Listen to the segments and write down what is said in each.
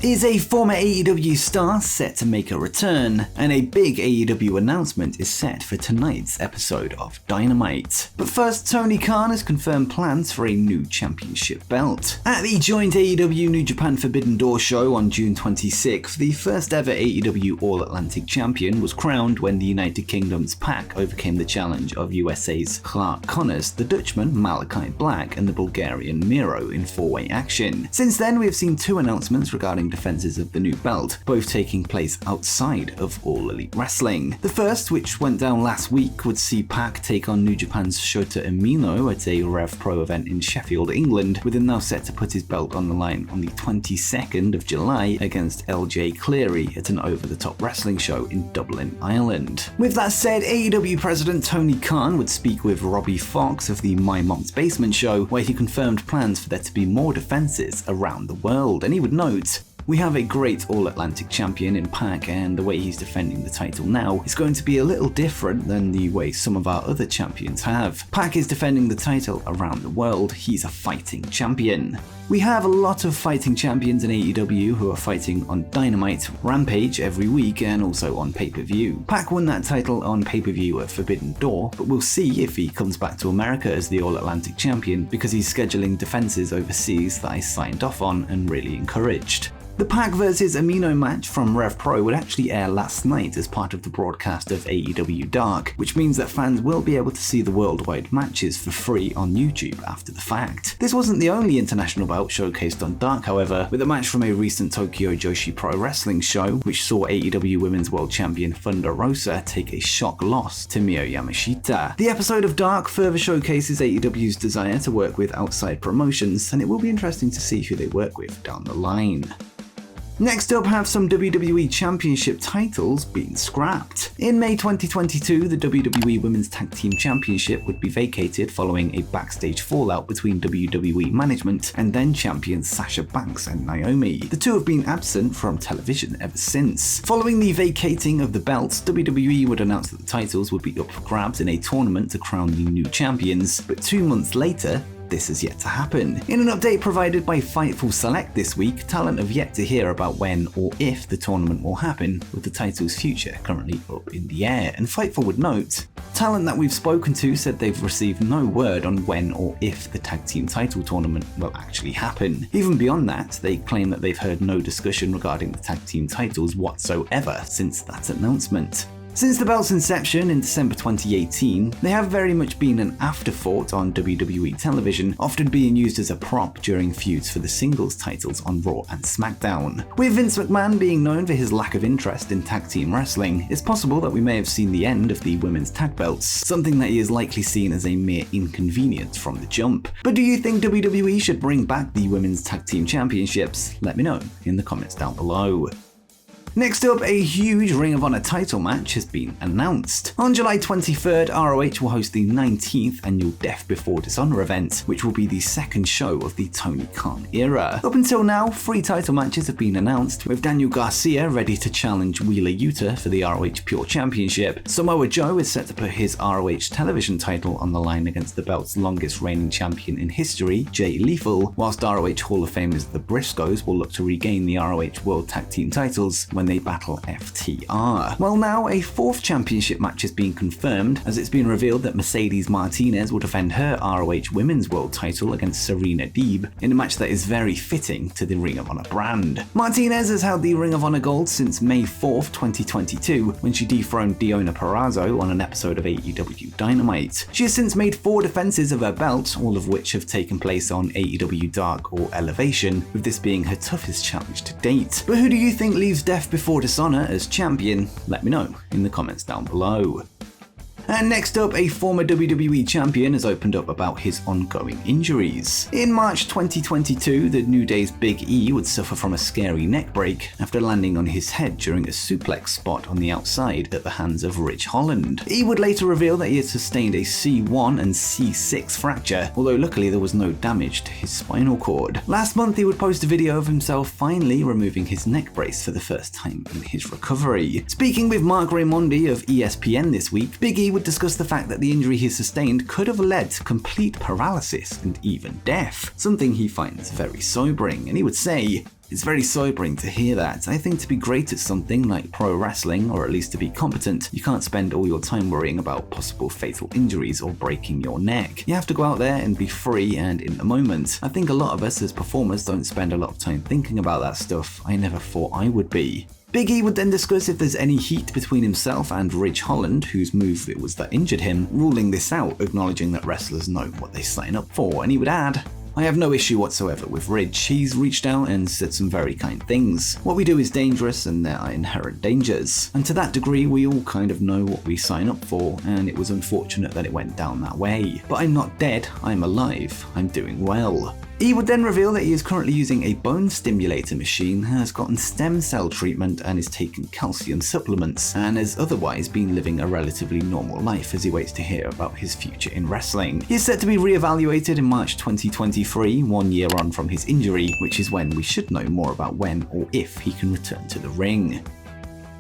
Is a former AEW star set to make a return? And a big AEW announcement is set for tonight's episode of Dynamite. But first, Tony Khan has confirmed plans for a new championship belt. At the joint AEW New Japan Forbidden Door show on June 26th, the first ever AEW All-Atlantic champion was crowned when the United Kingdom's PAC overcame the challenge of USA's Clark Connors, the Dutchman Malachi Black, and the Bulgarian Miro in four-way action. Since then, we have seen two announcements regarding defenses of the new belt, both taking place outside of All Elite Wrestling. The first, which went down last week, would see PAC take on New Japan's Shota Umino at a Rev Pro event in Sheffield, England, with him now set to put his belt on the line on the 22nd of July against LJ Cleary at an over-the-top wrestling show in Dublin, Ireland. With that said, AEW President Tony Khan would speak with Robbie Fox of the My Mom's Basement show, where he confirmed plans for there to be more defenses around the world, and he would note, "We have a great All-Atlantic champion in PAC, and the way he's defending the title now is going to be a little different than the way some of our other champions have. PAC is defending the title around the world. He's a fighting champion. We have a lot of fighting champions in AEW who are fighting on Dynamite, Rampage every week, and also on pay-per-view. PAC won that title on pay-per-view at Forbidden Door, but we'll see if he comes back to America as the All-Atlantic champion, because he's scheduling defenses overseas that I signed off on and really encouraged." The PAC vs Umino match from Rev Pro would actually air last night as part of the broadcast of AEW Dark, which means that fans will be able to see the worldwide matches for free on YouTube after the fact. This wasn't the only international bout showcased on Dark, however, with a match from a recent Tokyo Joshi Pro Wrestling show, which saw AEW Women's World Champion Thunder Rosa take a shock loss to Mio Yamashita. The episode of Dark further showcases AEW's desire to work with outside promotions, and it will be interesting to see who they work with down the line. Next up, have some WWE Championship titles been scrapped. In May 2022, the WWE Women's Tag Team Championship would be vacated following a backstage fallout between WWE management and then champions Sasha Banks and Naomi. The two have been absent from television ever since. Following the vacating of the belts, WWE would announce that the titles would be up for grabs in a tournament to crown the new champions, but 2 months later, this has yet to happen. In an update provided by Fightful Select this week, talent have yet to hear about when or if the tournament will happen, with the title's future currently up in the air. And Fightful would note, talent that we've spoken to said they've received no word on when or if the tag team title tournament will actually happen. Even beyond that, they claim that they've heard no discussion regarding the tag team titles whatsoever since that announcement. Since the belt's inception in December 2018, they have very much been an afterthought on WWE television, often being used as a prop during feuds for the singles titles on Raw and SmackDown. With Vince McMahon being known for his lack of interest in tag team wrestling, it's possible that we may have seen the end of the women's tag belts, something that he is likely seen as a mere inconvenience from the jump. But do you think WWE should bring back the women's tag team championships? Let me know in the comments down below. Next up, a huge Ring of Honor title match has been announced. On July 23rd, ROH will host the 19th annual Death Before Dishonor event, which will be the second show of the Tony Khan era. Up until now, 3 title matches have been announced, with Daniel Garcia ready to challenge Wheeler Yuta for the ROH Pure Championship. Samoa Joe is set to put his ROH television title on the line against the belt's longest reigning champion in history, Jay Lethal, whilst ROH Hall of Famers the Briscoes will look to regain the ROH World Tag Team titles when they battle FTR. Well, now a 4th championship match has been confirmed, as it's been revealed that Mercedes Martinez will defend her ROH Women's World title against Serena Deeb in a match that is very fitting to the Ring of Honor brand. Martinez has held the Ring of Honor gold since May 4th, 2022, when she dethroned Deonna Purrazzo on an episode of AEW Dynamite. She has since made 4 defenses of her belt, all of which have taken place on AEW Dark or Elevation, with this being her toughest challenge to date. But who do you think leaves Death Before Dishonor as champion? Let me know in the comments down below. And next up, a former WWE champion has opened up about his ongoing injuries. In March 2022, the New Day's Big E would suffer from a scary neck break after landing on his head during a suplex spot on the outside at the hands of Ridge Holland. E would later reveal that he had sustained a C1 and C6 fracture, although luckily there was no damage to his spinal cord. Last month, he would post a video of himself finally removing his neck brace for the first time in his recovery. Speaking with Mark Raimondi of ESPN this week, Big E would discuss the fact that the injury he sustained could have led to complete paralysis and even death, something he finds very sobering, and he would say, It's very sobering to hear that. I think to be great at something like pro wrestling, or at least to be competent, you can't spend all your time worrying about possible fatal injuries or breaking your neck. You have to go out there and be free and in the moment. I think a lot of us as performers don't spend a lot of time thinking about that stuff. I never thought I would be. Big E would then discuss if there's any heat between himself and Ridge Holland, whose move it was that injured him, ruling this out, acknowledging that wrestlers know what they sign up for, and he would add, "I have no issue whatsoever with Ridge. He's reached out and said some very kind things. What we do is dangerous and there are inherent dangers. And to that degree, we all kind of know what we sign up for, and it was unfortunate that it went down that way. But I'm not dead, I'm alive, I'm doing well." E would then reveal that he is currently using a bone stimulator machine, has gotten stem cell treatment and is taking calcium supplements, and has otherwise been living a relatively normal life as he waits to hear about his future in wrestling. He is set to be re-evaluated in March 2023, 1 year on from his injury, which is when we should know more about when or if he can return to the ring.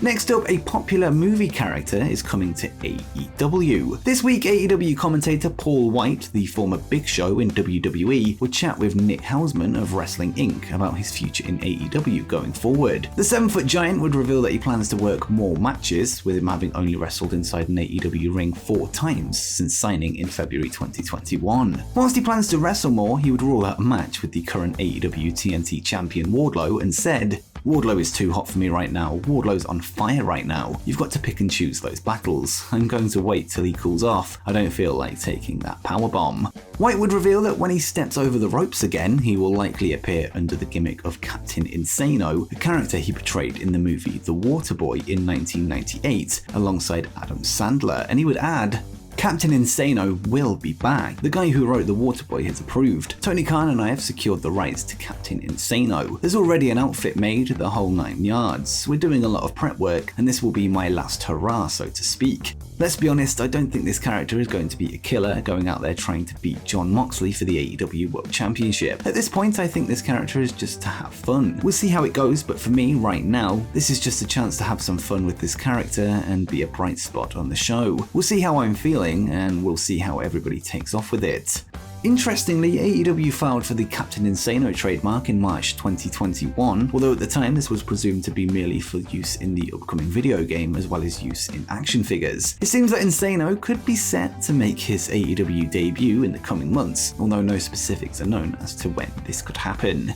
Next up, a popular movie character is coming to AEW. This week, AEW commentator Paul White, the former Big Show in WWE, would chat with Nick Hausman of Wrestling Inc. about his future in AEW going forward. The 7-foot giant would reveal that he plans to work more matches, with him having only wrestled inside an AEW ring 4 times since signing in February 2021. Whilst he plans to wrestle more, he would rule out a match with the current AEW TNT champion Wardlow and said, "Wardlow is too hot for me right now. Wardlow's on fire right now. You've got to pick and choose those battles. I'm going to wait till he cools off. I don't feel like taking that powerbomb." White would reveal that when he steps over the ropes again, he will likely appear under the gimmick of Captain Insano, a character he portrayed in the movie The Waterboy in 1998, alongside Adam Sandler, and he would add, "Captain Insano will be back. The guy who wrote The Waterboy has approved. Tony Khan and I have secured the rights to Captain Insano. There's already an outfit made, the whole 9 yards. We're doing a lot of prep work, and this will be my last hurrah, so to speak." Let's be honest, I don't think this character is going to be a killer going out there trying to beat Jon Moxley for the AEW World Championship. At this point, I think this character is just to have fun. We'll see how it goes, but for me, right now, this is just a chance to have some fun with this character and be a bright spot on the show. We'll see how I'm feeling, and we'll see how everybody takes off with it. Interestingly, AEW filed for the Captain Insano trademark in March 2021, although at the time this was presumed to be merely for use in the upcoming video game as well as use in action figures. It seems that Insano could be set to make his AEW debut in the coming months, although no specifics are known as to when this could happen.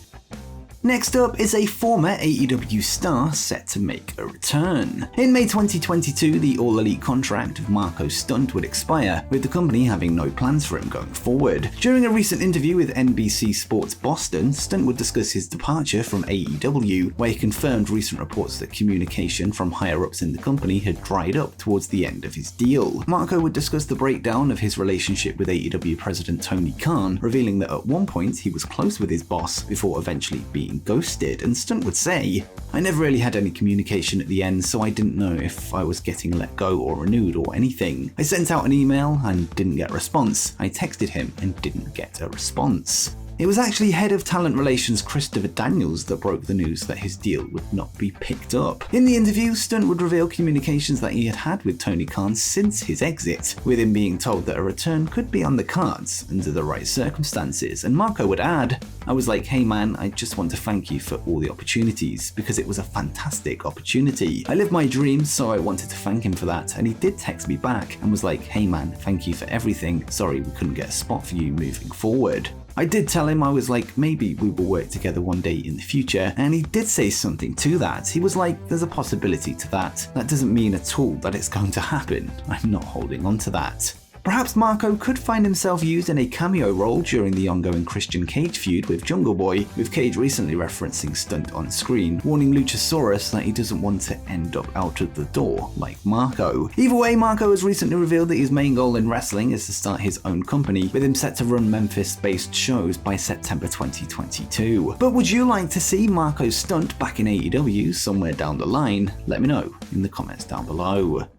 Next up is a former AEW star set to make a return. In May 2022, the All Elite contract of Marko Stunt would expire, with the company having no plans for him going forward. During a recent interview with NBC Sports Boston, Stunt would discuss his departure from AEW, where he confirmed recent reports that communication from higher-ups in the company had dried up towards the end of his deal. Marko would discuss the breakdown of his relationship with AEW president Tony Khan, revealing that at one point he was close with his boss before eventually being ghosted, and Stunt would say, "I never really had any communication at the end, so I didn't know if I was getting let go or renewed or anything. I sent out an email and didn't get a response. I texted him and didn't get a response." It was actually head of talent relations Christopher Daniels that broke the news that his deal would not be picked up. In the interview, Stunt would reveal communications that he had with Tony Khan since his exit, with him being told that a return could be on the cards under the right circumstances, and Marko would add, "I was like, hey man, I just want to thank you for all the opportunities, because it was a fantastic opportunity. I lived my dreams, so I wanted to thank him for that, and he did text me back and was like, hey man, thank you for everything. Sorry we couldn't get a spot for you moving forward." I did tell him, I was like, maybe we will work together one day in the future, and he did say something to that. He was like, there's a possibility to that. That doesn't mean at all that it's going to happen. I'm not holding on to that. Perhaps Marko could find himself used in a cameo role during the ongoing Christian Cage feud with Jungle Boy, with Cage recently referencing Stunt on screen, warning Luchasaurus that he doesn't want to end up out of the door like Marko. Either way, Marko has recently revealed that his main goal in wrestling is to start his own company, with him set to run Memphis-based shows by September 2022. But would you like to see Marko Stunt back in AEW somewhere down the line? Let me know in the comments down below.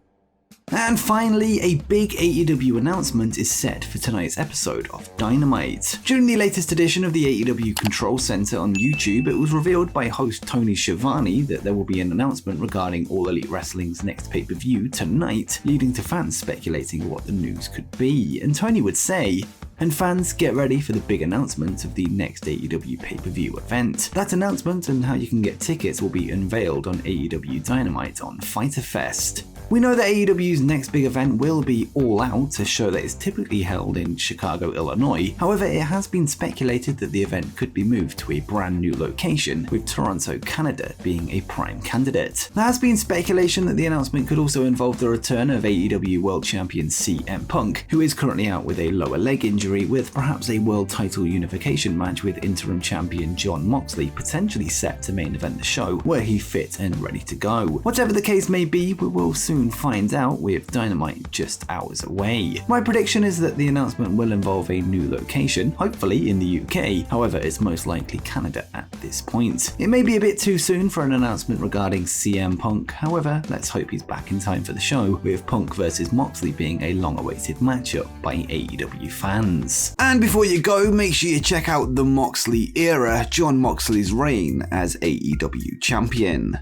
And finally, a big AEW announcement is set for tonight's episode of Dynamite. During the latest edition of the AEW Control Center on YouTube, it was revealed by host Tony Schiavone that there will be an announcement regarding All Elite Wrestling's next pay-per-view tonight, leading to fans speculating what the news could be. And Tony would say, And fans, get ready for the big announcement of the next AEW pay-per-view event. That announcement and how you can get tickets will be unveiled on AEW Dynamite on Fyter Fest. We know that AEW's next big event will be All Out, a show that is typically held in Chicago, Illinois. However, it has been speculated that the event could be moved to a brand new location, with Toronto, Canada being a prime candidate. There has been speculation that the announcement could also involve the return of AEW World Champion CM Punk, who is currently out with a lower leg injury, with perhaps a world title unification match with interim champion Jon Moxley potentially set to main event the show, were he fit and ready to go. Whatever the case may be, we will soon find out, with Dynamite just hours away. My prediction is that the announcement will involve a new location, hopefully in the UK, however it's most likely Canada at this point. It may be a bit too soon for an announcement regarding CM Punk, however let's hope he's back in time for the show, with Punk versus Moxley being a long-awaited matchup by AEW fans. And before you go, make sure you check out the Moxley era, Jon Moxley's reign as AEW champion.